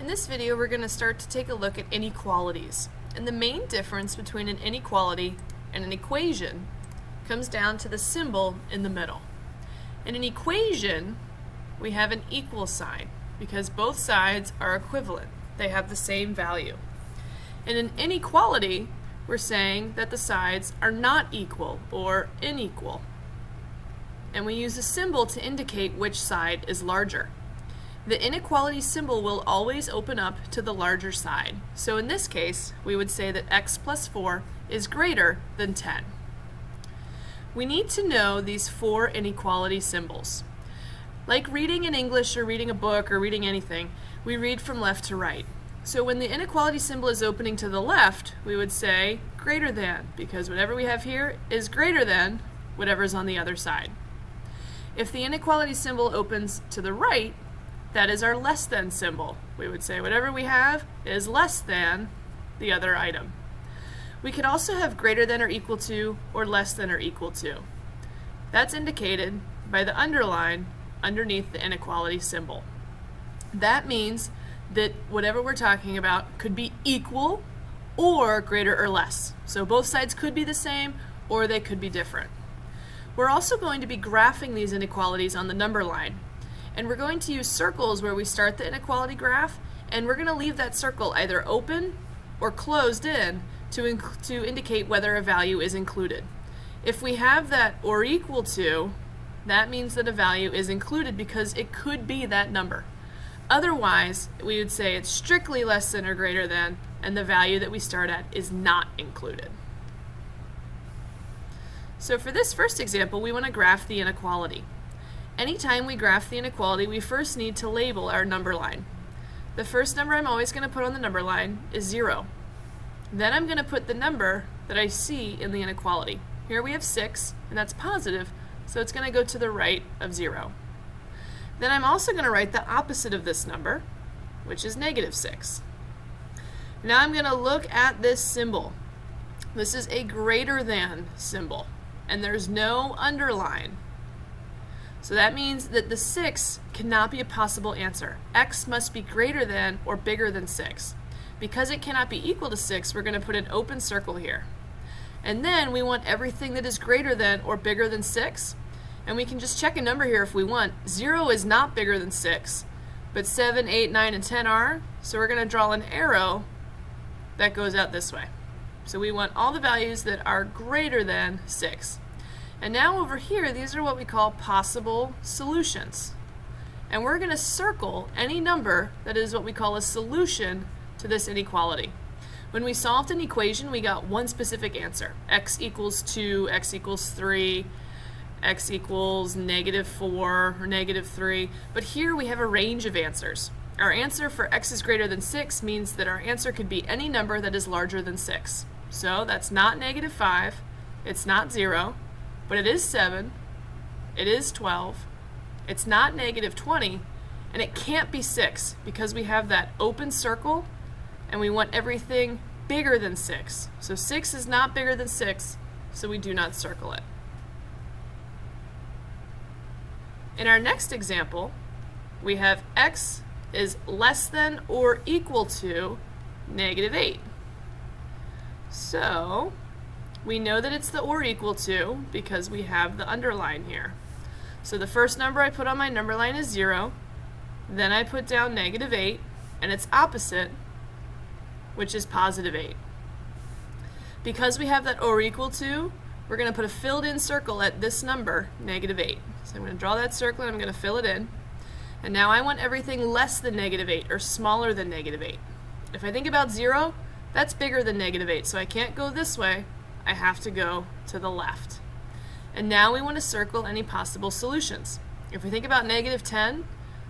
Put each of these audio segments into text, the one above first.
In this video, we're going to start to take a look at inequalities. And the main difference between an inequality and an equation comes down to the symbol in the middle. In an equation, we have an equal sign because both sides are equivalent. They have the same value. In an inequality, we're saying that the sides are not equal or unequal. And we use a symbol to indicate which side is larger. The inequality symbol will always open up to the larger side. So in this case, we would say that x plus 4 is greater than 10. We need to know these four inequality symbols. Like reading in English or reading a book or reading anything, we read from left to right. So when the inequality symbol is opening to the left, we would say greater than, because whatever we have here is greater than whatever's on the other side. If the inequality symbol opens to the right, that is our less than symbol. We would say whatever we have is less than the other item. We could also have greater than or equal to or less than or equal to. That's indicated by the underline underneath the inequality symbol. That means that whatever we're talking about could be equal or greater or less. So both sides could be the same or they could be different. We're also going to be graphing these inequalities on the number line. And we're going to use circles where we start the inequality graph, and we're going to leave that circle either open or closed in to indicate whether a value is included. If we have that or equal to, that means that a value is included because it could be that number. Otherwise, we would say it's strictly less than or greater than, and the value that we start at is not included. So for this first example, we want to graph the inequality. Anytime we graph the inequality, we first need to label our number line. The first number I'm always going to put on the number line is 0. Then I'm going to put the number that I see in the inequality. Here we have 6, and that's positive, so it's going to go to the right of 0. Then I'm also going to write the opposite of this number, which is -6. Now I'm going to look at this symbol. This is a greater than symbol, and there's no underline. So that means that the 6 cannot be a possible answer. X must be greater than or bigger than 6. Because it cannot be equal to 6, we're going to put an open circle here. And then we want everything that is greater than or bigger than 6. And we can just check a number here if we want. 0 is not bigger than 6, but 7, 8, 9, and 10 are. So we're going to draw an arrow that goes out this way. So we want all the values that are greater than 6. And now over here, these are what we call possible solutions. And we're going to circle any number that is what we call a solution to this inequality. When we solved an equation, we got one specific answer. X equals 2, x equals 3, x equals -4 or -3. But here we have a range of answers. Our answer for x is greater than 6 means that our answer could be any number that is larger than 6. So that's not -5, it's not 0. But it is 7, it is 12, it's not -20, and it can't be 6 because we have that open circle and we want everything bigger than 6. So 6 is not bigger than 6, so we do not circle it. In our next example, we have x is less than or equal to -8. So we know that it's the or equal to because we have the underline here. So the first number I put on my number line is 0. Then I put down -8 and its opposite, which is +8. Because we have that or equal to, we're going to put a filled in circle at this number, -8. So I'm going to draw that circle and I'm going to fill it in. And now I want everything less than -8 or smaller than -8. If I think about 0, that's bigger than -8, so I can't go this way. I have to go to the left. And now we want to circle any possible solutions. If we think about -10,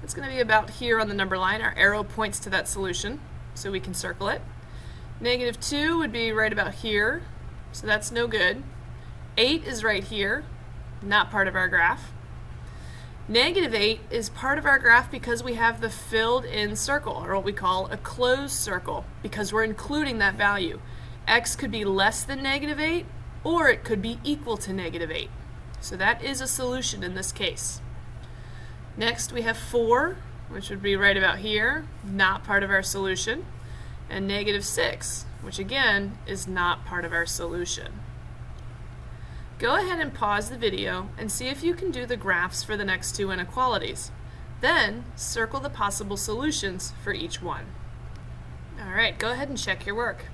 it's going to be about here on the number line. Our arrow points to that solution, so we can circle it. -2 would be right about here, so that's no good. 8 is right here, not part of our graph. -8 is part of our graph because we have the filled in circle, or what we call a closed circle, because we're including that value. X could be less than -8, or it could be equal to -8. So that is a solution in this case. Next we have 4 which would be right about here, not part of our solution, and negative 6, which again is not part of our solution. Go ahead and pause the video and see if you can do the graphs for the next two inequalities. Then circle the possible solutions for each one. Alright, go ahead and check your work.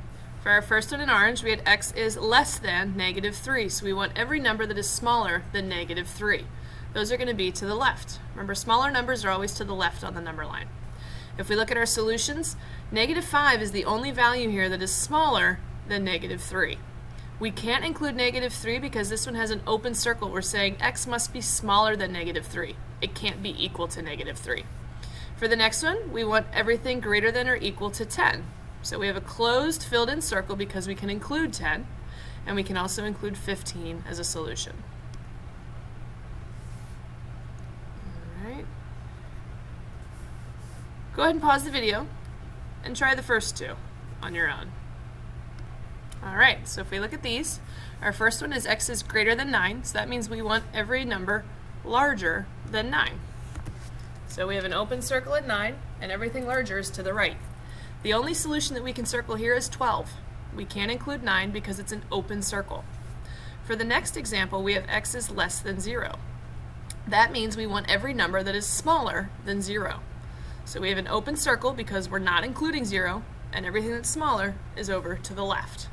For our first one in orange, we had x is less than negative 3, so we want every number that is smaller than negative 3. Those are going to be to the left. Remember, smaller numbers are always to the left on the number line. If we look at our solutions, negative 5 is the only value here that is smaller than negative 3. We can't include negative 3 because this one has an open circle. We're saying x must be smaller than negative 3. It can't be equal to negative 3. For the next one, we want everything greater than or equal to 10. So we have a closed filled-in circle because we can include 10, and we can also include 15 as a solution. All right. Go ahead and pause the video and try the first two on your own. All right, so if we look at these, our first one is x is greater than 9, so that means we want every number larger than 9. So we have an open circle at 9, and everything larger is to the right. The only solution that we can circle here is 12. We can't include 9 because it's an open circle. For the next example, we have x is less than 0. That means we want every number that is smaller than 0. So we have an open circle because we're not including 0, and everything that's smaller is over to the left.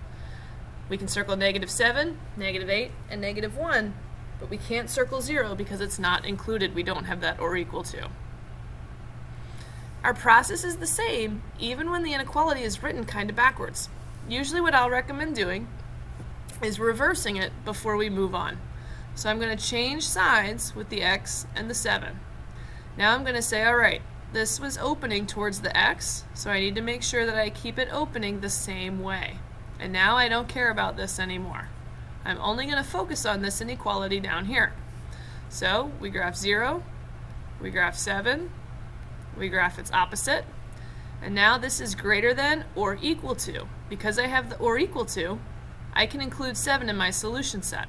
We can circle negative 7, negative 8, and negative 1, but we can't circle 0 because it's not included. We don't have that or equal to. Our process is the same even when the inequality is written kind of backwards. Usually what I'll recommend doing is reversing it before we move on. So I'm going to change sides with the x and the 7. Now I'm going to say, all right, this was opening towards the x, so I need to make sure that I keep it opening the same way. And now I don't care about this anymore. I'm only going to focus on this inequality down here. So we graph 0, we graph 7, we graph its opposite, and now this is greater than or equal to. Because I have the or equal to, I can include 7 in my solution set.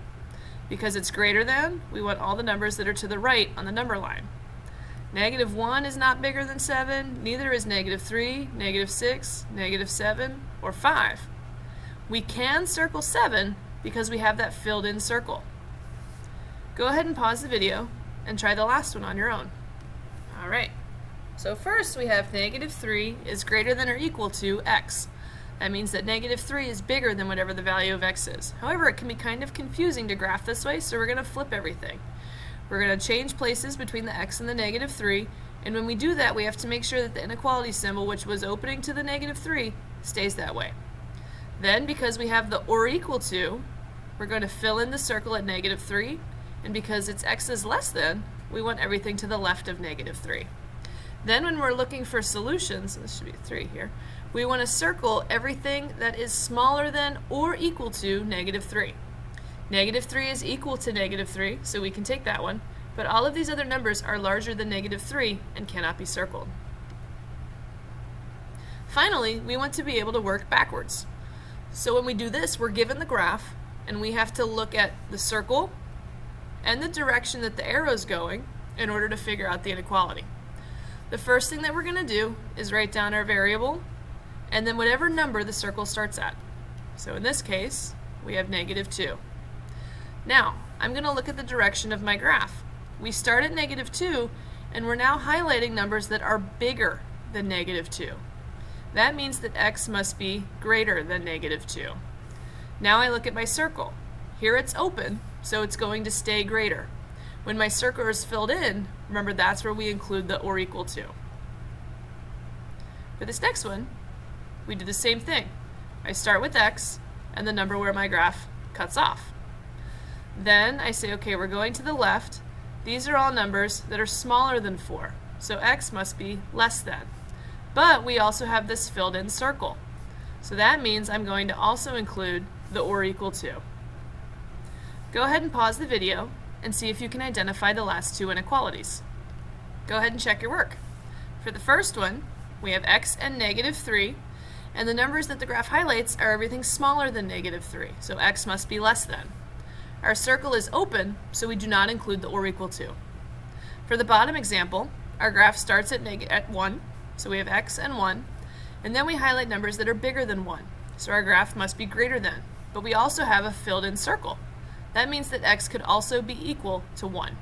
Because it's greater than, we want all the numbers that are to the right on the number line. Negative 1 is not bigger than 7, neither is negative 3, negative 6, negative 7, or 5. We can circle 7 because we have that filled in circle. Go ahead and pause the video and try the last one on your own. Alright, so first we have negative 3 is greater than or equal to x. That means that negative 3 is bigger than whatever the value of x is. However, it can be kind of confusing to graph this way, so we're going to flip everything. We're going to change places between the x and the negative 3, and when we do that we have to make sure that the inequality symbol, which was opening to the negative 3, stays that way. Then, because we have the or equal to, we're going to fill in the circle at negative 3, and because it's x is less than, we want everything to the left of negative 3. Then when we're looking for solutions, this should be 3 here, we want to circle everything that is smaller than or equal to negative 3. Negative 3 is equal to negative 3, so we can take that one, but all of these other numbers are larger than negative 3 and cannot be circled. Finally, we want to be able to work backwards. So when we do this, we're given the graph, and we have to look at the circle and the direction that the arrow is going in order to figure out the inequality. The first thing that we're going to do is write down our variable, and then whatever number the circle starts at. So in this case, we have negative 2. Now, I'm going to look at the direction of my graph. We start at negative 2, and we're now highlighting numbers that are bigger than negative 2. That means that x must be greater than negative 2. Now I look at my circle. Here it's open, so it's going to stay greater. When my circle is filled in, remember that's where we include the or equal to. For this next one, we do the same thing. I start with x and the number where my graph cuts off. Then I say, okay, we're going to the left. These are all numbers that are smaller than 4, so x must be less than. But we also have this filled in circle. So that means I'm going to also include the or equal to. Go ahead and pause the video and see if you can identify the last two inequalities. Go ahead and check your work. For the first one, we have x and negative 3, and the numbers that the graph highlights are everything smaller than negative 3, so x must be less than. Our circle is open, so we do not include the or equal to. For the bottom example, our graph starts at 1, so we have x and 1, and then we highlight numbers that are bigger than 1, so our graph must be greater than. But we also have a filled-in circle. That means that x could also be equal to 1.